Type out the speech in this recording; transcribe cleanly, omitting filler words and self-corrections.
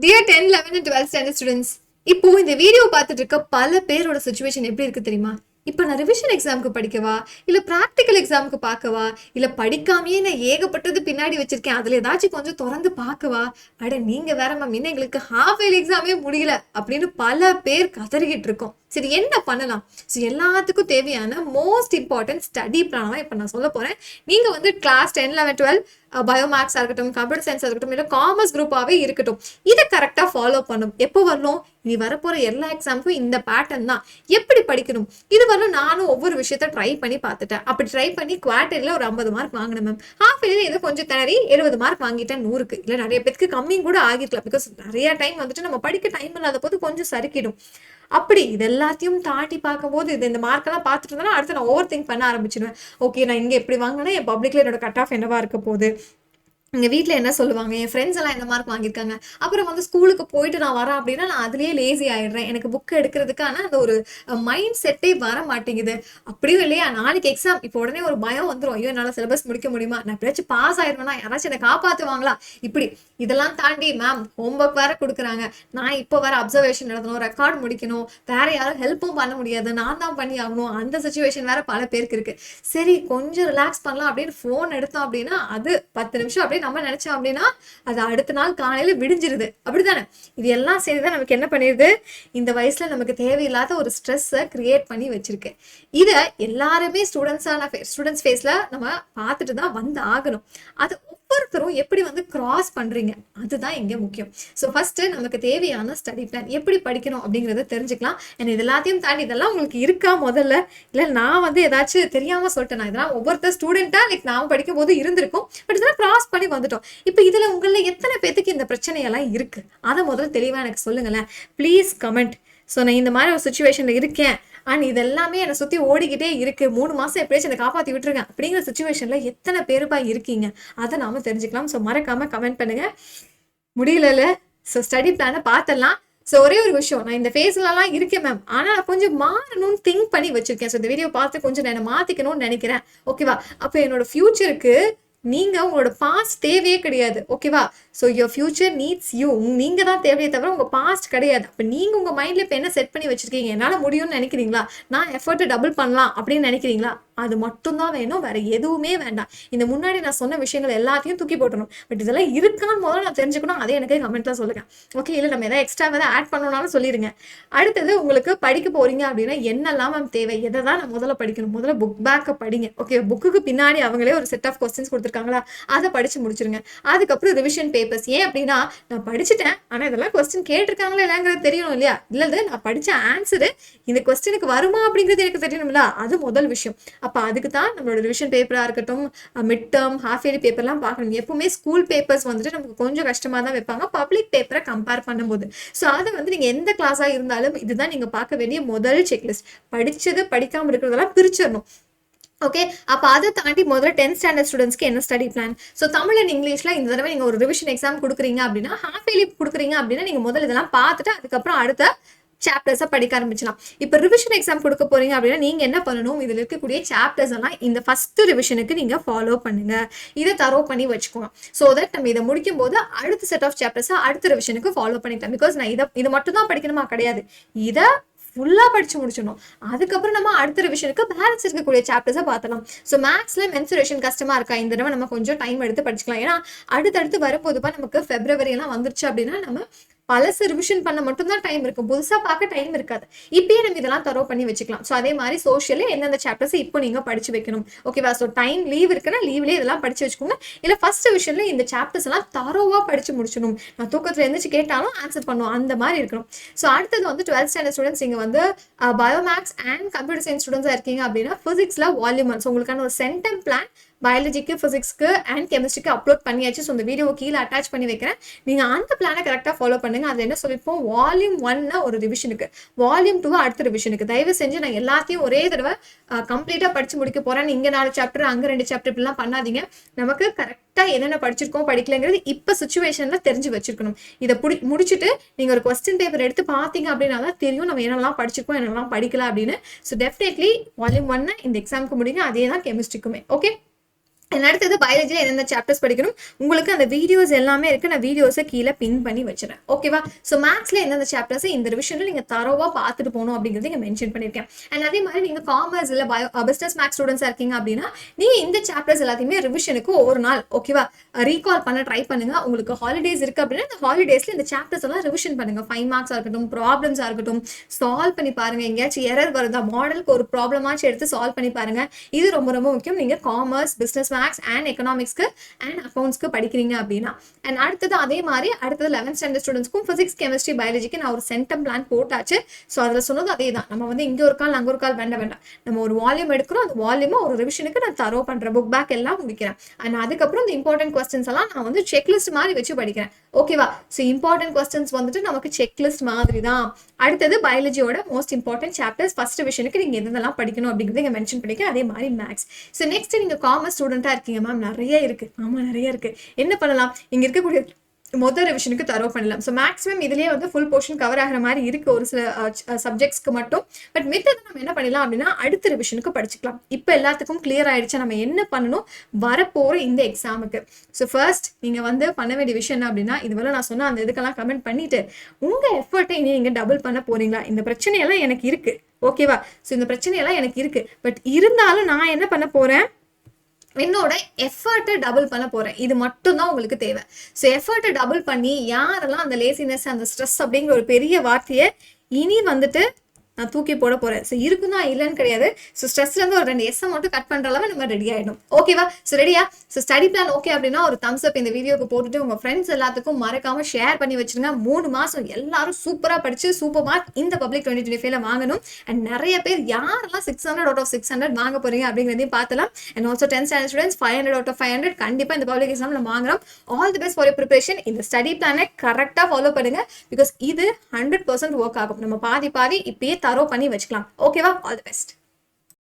Dear 10, 11 and 12 standard students, இப்போ இந்த video பார்த்துட்டு இருக்க பல பேரோட சுச்சுவேஷன் எப்படி இருக்கு தெரியுமா? இப்போ நான் ரிவிஷன் எக்ஸாமுக்கு படிக்கவா, இல்ல ப்ராக்டிக்கல் எக்ஸாமுக்கு பார்க்கவா, இல்ல படிக்காமயே நான் ஏகப்பட்டது பின்னாடி வச்சிருக்கேன் அதுல ஏதாச்சும் கொஞ்சம் திறந்து பார்க்கவா, அட நீங்க வேற மேம், இன்னும் எங்களுக்கு ஹாஃப் இயர் எக்ஸாமே முடியல அப்படின்னு பல பேர் கதறிக்கிட்டு இருக்கோம். சரி, என்ன பண்ணலாம்? ஸோ எல்லாத்துக்கும் தேவையான மோஸ்ட் இம்பார்ட்டன்ட் ஸ்டடி பிளான் தான் இப்போ நான் சொல்ல போறேன். நீங்க வந்து கிளாஸ் 10, 11, 12 பயோமேக்ஸாக இருக்கட்டும், கம்ப்யூட்டர் சயின்ஸாக இருக்கட்டும், இல்லை காமர்ஸ் குரூப்பாகவே இருக்கட்டும், இதை கரெக்டாக ஃபாலோ பண்ணும். எப்போ வரணும்? இனி வரப்போகிற எல்லா எக்ஸாமுக்கும் இந்த பேட்டர்ன் தான். எப்படி படிக்கணும்? இது வரலும் நானும் ஒவ்வொரு விஷயத்த ட்ரை பண்ணி பார்த்துட்டேன். அப்படி ட்ரை பண்ணி குவார்டரியில் ஒரு 50 மார்க் வாங்கினேன் மேம். ஹாஃப் இயர்ல ஏதோ கொஞ்சம் திணறி 70 மார்க் வாங்கிட்டேன் 100க்கு. இல்லை நிறைய பேருக்கு கம்மியும் கூட ஆகிருக்கலாம். பிகாஸ் நிறைய டைம் வந்துட்டு நம்ம படிக்க டைம் இல்லாத போது கொஞ்சம் சறுக்கிடும். அப்படி இது எல்லாத்தையும் தாண்டி பார்க்கும்போது இது இந்த மார்க்கெல்லாம் பார்த்துட்டு இருந்தாலும் அடுத்து நான் ஓவர் திங்க் பண்ண ஆரம்பிச்சிடுவேன். ஓகே, நான் இங்கே எப்படி வாங்கினா என் பப்ளிக்ல என்னோட கட் ஆஃப் என்னவா இருக்க போகுது, எங்கள் வீட்டில் என்ன சொல்லுவாங்க, என் ஃப்ரெண்ட்ஸ் எல்லாம் என்ன மார்க் வாங்கியிருக்காங்க, அப்புறம் வந்து ஸ்கூலுக்கு போயிட்டு நான் வரேன் அப்படின்னா நான் அதுலேயே லேசி ஆயிடுறேன். எனக்கு புக் எடுக்கிறதுக்கான அந்த ஒரு மைண்ட் செட்டே வர மாட்டேங்குது. அப்படியும் இல்லையா, நாளைக்கு எக்ஸாம், இப்போ உடனே ஒரு பயம் வந்துடும். ஐயோ, என்னால் சிலபஸ் முடிக்க முடியுமா, நான் எப்படியாச்சும் பாஸ் ஆயிடுவேனா, யாராச்சும் என்னை காப்பாற்றுவாங்களா, இப்படி இதெல்லாம் தாண்டி மேம் ஹோம்ஒர்க் வேற கொடுக்குறாங்க, நான் இப்போ வேற அப்சர்வேஷன் எழுதணும், ரெக்கார்ட் முடிக்கணும், வேற யாரும் ஹெல்ப்பும் பண்ண முடியாது, நான் தான் பண்ணி ஆகணும். அந்த சுச்சுவேஷன் வேற பல பேருக்கு இருக்கு. சரி, கொஞ்சம் ரிலாக்ஸ் பண்ணலாம் அப்படின்னு ஃபோன் எடுத்தோம் அப்படின்னா அது 10 நிமிஷம் அப்படியே நம்ம நினைச்சோம் அப்படின்னா அது அடுத்த நாள் காலையில விடிஞ்சிருது. அப்படித்தானே? இது எல்லாம் சேர்ந்துதான் நமக்கு என்ன பண்ணிருது, இந்த வயசுல நமக்கு தேவையில்லாத ஒரு ஸ்ட்ரெஸ்ஸை கிரியேட் பண்ணி வச்சிருக்கு. இத எல்லாருமே ஸ்டூடெண்ட்ஸ் ஃபேஸ்ல நம்ம பார்த்துட்டு தான் வந்து ஆகணும். அது ஒவ்வொருத்தரும் எப்படி வந்து கிராஸ் பண்றீங்க, அதுதான் இங்க முக்கியம். ஸோ ஃபர்ஸ்ட் நமக்கு தேவையான ஸ்டடி பிளான் எப்படி படிக்கணும் அப்படிங்கறத தெரிஞ்சுக்கலாம். இது எல்லாத்தையும் தாண்டி இதெல்லாம் உங்களுக்கு இருக்கா முதல்ல, இல்ல நான் வந்து ஏதாச்சும் தெரியாம சொல்லிட்டேன், இதெல்லாம் ஒவ்வொருத்தர் ஸ்டூடெண்டா லைக் நான் படிக்கும் போது இருந்திருக்கும், பட் இதெல்லாம் கிராஸ் பண்ணி வந்துட்டோம். இப்போ இதுல உங்கள எத்தனை பேத்துக்கு இந்த பிரச்சனையெல்லாம் இருக்கு, அதை முதல்ல தெளிவா எனக்கு சொல்லுங்களேன் ப்ளீஸ் கமெண்ட். ஸோ நான் இந்த மாதிரி ஒரு சுச்சுவேஷன்ல இருக்கேன் அண்ட் இது எல்லாமே என்னை சுற்றி ஓடிக்கிட்டே இருக்கு, 3 மாதம் எப்படியாச்சும் என்னை காப்பாற்றி விட்டுருக்கேன் அப்படிங்கிற சுச்சுவேஷன்ல எத்தனை பேருப்பா இருக்கீங்க, அதை நாம தெரிஞ்சுக்கலாம். ஸோ மறக்காம கமெண்ட் பண்ணுங்க. முடியல, ஸோ ஸ்டடி பிளானை பார்த்துடலாம். ஸோ ஒரே ஒரு விஷயம், நான் இந்த ஃபேஸ்லலாம் இருக்கேன் மேம், ஆனால் நான் கொஞ்சம் மாறணும்னு திங்க் பண்ணி வச்சிருக்கேன். ஸோ இந்த வீடியோ பார்த்து கொஞ்சம் நான் மாற்றிக்கணும்னு நினைக்கிறேன். ஓகேவா? அப்போ என்னோட ஃபியூச்சருக்கு நீங்க உங்களோட பாஸ்ட் தேவையே கிடையாது. ஓகேவா? So your future needs you. நீங்க தான் தேவையே தவிர உங்க பாஸ்ட் கிடையாது. அப்போ நீங்க உங்க மைண்ட்ல இப்போ என்ன செட் பண்ணி வச்சிருக்கீங்க, என்னால் முடியும்னு நினைக்கிறீங்களா, நான் எஃபர்ட்டை டபுள் பண்ணலாம் அப்படின்னு நினைக்கிறீங்களா, அது மட்டும்தான் வேணும், வேற எதுவுமே வேண்டாம். இந்த முன்னாடி நான் சொன்ன விஷயங்கள் எல்லாத்தையும் தூக்கி போட்டணும். பட் இதெல்லாம் இருக்கான்னு முதல்ல நான் தெரிஞ்சுக்கணும், அதே எனக்கு கமெண்ட்ல சொல்லுங்க. ஓகே, இல்லை நம்ம ஏதாவது எக்ஸ்ட்ரா ஏதாவது ஆட் பண்ணணும்னாலும் சொல்லிடுங்க. அடுத்தது, உங்களுக்கு படிக்க போறீங்க அப்படின்னா என்னெல்லாம் மேம் தேவை, எதை தான் நான் முதல்ல படிக்கணும்? முதல்ல புக் பேக்கை படிங்க. ஓகே, புக்குக்கு பின்னாடி அவங்களே ஒரு செட் ஆஃப் கொஸ்டின்ஸ் கொடுத்துருக்காங்களா, அதை படிச்சு முடிச்சிருங்க. அதுக்கப்புறம் ரிவிஷன் பேப்பர்ஸ். ஏன் அப்படின்னா, நான் படிச்சுட்டேன் ஆனா இதெல்லாம் கொஸ்டின் கேட்டிருக்காங்களா இல்லைங்கிறது தெரியணும் இல்லையா, இல்லது நான் படிச்ச ஆன்சரு இந்த கொஸ்டினுக்கு வருமா அப்படிங்கிறது எனக்கு தெரியணும்ல, அது முதல் விஷயம். அப்போ அதுக்கு தான் நம்மளோட ரிவிஷன் பேப்பராக இருக்கட்டும், மிட் டேர்ம், ஹாஃப் இயர்லி பேப்பர்லாம் பார்க்கணும். எப்பவுமே ஸ்கூல் பேப்பர்ஸ் வந்துட்டு நமக்கு கொஞ்சம் கஷ்டமாக தான் வைப்பாங்க பப்ளிக் பேப்பரை கம்பேர் பண்ணும்போது. ஸோ அதை வந்து நீங்கள் எந்த கிளாஸாக இருந்தாலும் இதுதான் நீங்கள் பார்க்க வேண்டிய முதல் செக்லிஸ்ட். படித்தது படிக்காமல் இருக்கிறதெல்லாம் பிரிச்சிடணும். ஓகே, அப்போ அதை தாண்டி முதல்ல 10th ஸ்டாண்டர்ட் ஸ்டூடெண்ட்ஸ்க்கு என்ன study plan? So Tamil and இங்கிலீஷ்ல இந்த தடவை நீங்கள் ஒரு ரிவிஷன் எக்ஸாம் கொடுக்குறீங்க அப்படின்னா, ஹாஃப் இயர்லி கொடுக்குறீங்க அப்படின்னா நீங்கள் முதல்ல இதெல்லாம் பார்த்துட்டு அதுக்கப்புறம் அடுத்த சாப்டர்ஸை படிக்க ஆரம்பிச்சலாம். இப்போ ரிவிஷன் எக்ஸாம் கொடுக்க போறீங்க அப்படின்னா நீங்க என்ன பண்ணணும், இதுல இருக்கக்கூடிய சாப்டர்ஸ் எல்லாம் இந்த ஃபர்ஸ்ட் ரிவிஷனுக்கு நீங்க ஃபாலோ பண்ணுங்க. இதை தரோ பண்ணி வச்சுக்கோங்க. ஸோ தட் நம்ம இதை முடிக்கும் போது அடுத்த செட் ஆஃப் சாப்டர்ஸை அடுத்த ரிவிஷனுக்கு ஃபாலோ பண்ணிக்கலாம். பிகாஸ் நான் இது மட்டும் தான் படிக்கணுமா, கிடையாது, இதை ஃபுல்லா படிச்சு முடிச்சிடணும். அதுக்கப்புறம் நம்ம அடுத்த ரிவிஷனுக்கு பேலன்ஸ் இருக்கக்கூடிய சாப்டர்ஸை பார்த்துலாம். ஸோ மேக்ஸ்ல மென்சுரேஷன் கஷ்டமா இருக்கா, இந்த தடவை நம்ம கொஞ்சம் டைம் எடுத்து படிச்சுக்கலாம். ஏன்னா அடுத்தடுத்து வரும்போதுப்பா நமக்கு February எல்லாம் வந்துருச்சு அப்படின்னா நம்ம பழசு ரிவிஷன் பண்ண மட்டும்தான் டைம் இருக்கும், புதுசா பார்க்க டைம் இருக்காது. இப்பயே நம்ம இதெல்லாம் தரோ பண்ணி வச்சுக்கலாம். ஸோ அதே மாதிரி சோஷியல்ல எந்தெந்த சாப்டர்ஸ் இப்போ நீங்க படிச்சு வைக்கணும். ஓகேவா? ஸோ டைம் லீவ் இருக்குன்னா லீவ்லேயே இதெல்லாம் படிச்சு வச்சுக்கோங்க. இல்லை ஃபர்ஸ்ட் ரிவிஷன்ல இந்த சாப்டர்ஸ் எல்லாம் தரோவா படிச்சு முடிச்சணும். நான் தூக்கத்துல எந்திரிச்சு கேட்டாலும் ஆன்சர் பண்ணும், அந்த மாதிரி இருக்கணும். ஸோ அடுத்தது வந்து 12th ஸ்டாண்டர்ட் ஸ்டூடெண்ட்ஸ், இங்க வந்து பயோமேக்ஸ் அண்ட் கம்ப்யூட்டர் சயின்ஸ் ஸ்டூடெண்ட்ஸா இருக்கீங்க அப்படின்னா பிசிக்ஸ்ல வால்யூம் 1. ஸோ உங்களுக்கான ஒரு சென்டம் பிளான் பயாலஜிக்கு, பிசிக்ஸ்க்கு அண்ட் கெமிஸ்ட்ரிக்கு அப்லோட் பண்ணியாச்சு. ஸோ இந்த வீடியோ கீழே அட்டாச் பண்ணி வைக்கிறேன். நீங்க அந்த பிளானை கரெக்டாக ஃபாலோ பண்ணுங்க. அது என்ன சொல்லிப்போம், வால்யூம் 1 ஒரு ரிவிஷனுக்கு, வால்யூம் 2 அடுத்த ரிவிஷனுக்கு. தயவு செஞ்சு நான் எல்லாத்தையும் ஒரே தடவை கம்ப்ளீட்டா படிச்சு முடிக்க போறேன், இங்க 4 சாப்டர் அங்க 2 சாப்டர் இப்படிலாம் பண்ணாதீங்க. நமக்கு கரெக்டா என்னென்ன படிச்சிருக்கோம் படிக்கலங்கிறது இப்ப சுச்சுவேஷன்ல தெரிஞ்சு வச்சிருக்கணும். இதை முடிச்சுட்டு நீங்க ஒரு கொஸ்டின் பேப்பர் எடுத்து பார்த்தீங்க அப்படின்னா தான் தெரியும் நம்ம என்னெல்லாம் படிச்சிருக்கோம் என்னெல்லாம் படிக்கல அப்படின்னு. ஸோ டெஃபினெட்லி வால்யூம் 1 இந்த எக்ஸாமுக்கு முடியுங்க, அதே தான் கெமிஸ்ட்ரிக்குமே. ஓகே, அடுத்தது பயாலஜியில் எந்தெந்த சாப்டர்ஸ் படிக்கணும் உங்களுக்கு அந்த வீடியோஸ் எல்லாமே இருக்கு. நான் வீடியோஸை கீழே பின் பண்ணி வச்சுறேன். ஓகேவா? ஸோ மேத்ஸ்ல எந்தெந்த சாப்டர்ஸ் இந்த ரிவிஷனில் நீங்க தரோவா பார்த்துட்டு போகணும் அப்படிங்கிறது இங்கே மென்ஷன் பண்ணியிருக்கேன். அண்ட் அதே மாதிரி நீங்க காமர்ஸ் இல்லை பிசினஸ் மேத்ஸ் ஸ்டூடெண்ட்ஸா இருக்கீங்க அப்படின்னா நீங்க இந்த சாப்டர்ஸ் எல்லாத்தையுமே ரிவிஷனுக்கு ஒவ்வொரு நாள் ஓகேவா ரீகால் பண்ண ட்ரை பண்ணுங்க. உங்களுக்கு ஹாலிடேஸ் இருக்கு அப்படின்னா இந்த ஹாலிடேஸ்ல இந்த சாப்டர்ஸ் எல்லாம் ரிவிஷன் பண்ணுங்க. 5 மார்க்ஸா இருக்கட்டும், ப்ராப்ளம்ஸா இருக்கட்டும், சால்வ் பண்ணி பாருங்க. எங்கேயாச்சும் எரர் வருதா, மாடலுக்கு ஒரு ப்ராப்ளமாச்சும் எடுத்து சால்வ் பண்ணி பாருங்க. இது ரொம்ப ரொம்ப முக்கியம். நீங்க காமர்ஸ், பிசினஸ் மேத்ஸ் அண்ட் எக்கனாமிக்ஸ்க்கு அண்ட் அக்கௌண்ட்ஸ்க்கு படிக்கிறீங்க அப்படின்னா. அண்ட் அடுத்தது அதே மாதிரி அடுத்தது 11th ஸ்டாண்டர்ட் ஸ்டூடெண்ட்ஸ்க்கும் பிசிக்ஸ், கெமிஸ்ட்ரி, பயாலஜிக்கு நான் ஒரு சென்டம் பிளான் போட்டாச்சு. ஸோ அதில் சொன்னது அதே தான். நம்ம வந்து இங்கே ஒரு கால் அங்கே ஒரு கால் வேண்டாம். நம்ம ஒரு வால்யூம் எடுக்கிறோம். அந்த வால்யூமை ஒரு ரிவிஷனுக்கு நான் தரோ பண்றேன். புக் பேக் எல்லாம் முடிக்கிறேன். அண்ட் அதுக்கப்புறம் இந்த இம்பார்ட்டன்ட் கொஸ்டின்ஸ் எல்லாம் நான் வந்து செக்லிஸ்ட் மாதிரி வச்சு படிக்கிறேன். ஓகேவா? ஸோ இம்பார்ட்டன்ட் கொஸ்டின்ஸ் வந்துட்டு நமக்கு செக்லிஸ்ட் மாதிரி தான். அடுத்தது பயாலஜியோட மோஸ்ட் இம்பார்ட்டன்ட் சாப்டர்ஸ் ஃபர்ஸ்ட் டிவிஷனுக்கு நீங்க எதெல்லாம் படிக்கணும் அப்படிங்கிறது இங்க மென்ஷன் பண்ணிக்க. அதே மாதிரி மேக்ஸ். ஸோ நெக்ஸ்ட் நீங்க காமர்ஸ் ஸ்டூடெண்டா இருக்கீங்க மேம், நிறைய இருக்கு. ஆமா நிறைய இருக்கு. என்ன பண்ணலாம்? இங்க இருக்கக்கூடிய மொதல் ரிவிஷனுக்கு தரோ பண்ணலாம். ஸோ மேக்ஸிமம் இதுலேயே வந்து ஃபுல் போர்ஷன் கவர் ஆகிற மாதிரி இருக்கு ஒரு சில சப்ஜெக்ட்ஸ்க்கு மட்டும். பட் மித்ததை நம்ம என்ன பண்ணலாம் அப்படின்னா அடுத்த ரிவிஷனுக்கு படிச்சுக்கலாம். இப்போ எல்லாத்துக்கும் கிளியர் ஆயிடுச்சு நம்ம என்ன பண்ணணும் வரப்போற இந்த எக்ஸாமுக்கு. ஸோ ஃபர்ஸ்ட் நீங்க வந்து பண்ண வேண்டிய விஷயம் அப்படின்னா இதுவரை நான் சொன்ன அந்த இதுக்கெல்லாம் கமெண்ட் பண்ணிட்டு உங்க எஃபர்ட்டை இனி நீங்க டபுள் பண்ண போறீங்களா? இந்த பிரச்சனையெல்லாம் எனக்கு இருக்கு. ஓகேவா? ஸோ இந்த பிரச்சனையெல்லாம் எனக்கு இருக்கு. பட் இருந்தாலும் நான் என்ன பண்ண போறேன், என்னோட எஃபர்ட்டை டபுள் பண்ண போறேன். இது மட்டும் தான் உங்களுக்கு தேவை. ஸோ எஃபர்ட்டை டபுள் பண்ணி யாரெல்லாம் அந்த லேசினஸ், அந்த ஸ்ட்ரெஸ் அப்படிங்கிற ஒரு பெரிய வார்த்தையை இனி வந்துட்டு நான் தூக்கி போட போறேன். ஸோ இருக்குன்னா இல்லைன்னு கிடையாது. ஸோ ஸ்ட்ரெஸ்ல இருந்து ஒரு 2 எஸ்ஸை மட்டும் கட் பண்ற அளவு நம்ம ரெடி ஆயிடும். ஓகேவா? ஸோ ரெடியா? ஸோ ஸ்டடி பிளான் ஓகே அப்படின்னா ஒரு தம்ஸ் அப் இந்த வீடியோக்கு போட்டுட்டு உங்க ஃப்ரெண்ட்ஸ் எல்லாத்துக்கும் மறக்காம ஷேர் பண்ணி வச்சிருங்க. 3 மாசம் எல்லாரும் சூப்பரா படிச்சு சூப்பர் மார்க் இந்த பப்ளிக் 2025 வாங்கணும். அண்ட் நிறைய பேர் யாரெல்லாம் 600 out of 600 வாங்க போறீங்க அப்படிங்கிறதையும் பார்த்தலாம். And also 10th standard students 500 out of 500 கண்டிப்பா இந்த பப்ளிக் எக்ஸாம்ல வாங்குறோம். All the best for your preparation. இந்த ஸ்டடி பிளானை கரெக்டா ஃபாலோ பண்ணுங்க. பிகாஸ் இது 100% ஒர்க் ஆகும். நம்ம பாதி இப்பயே தரோ பண்ணி வச்சுக்கலாம். ஓகேவா? All the best.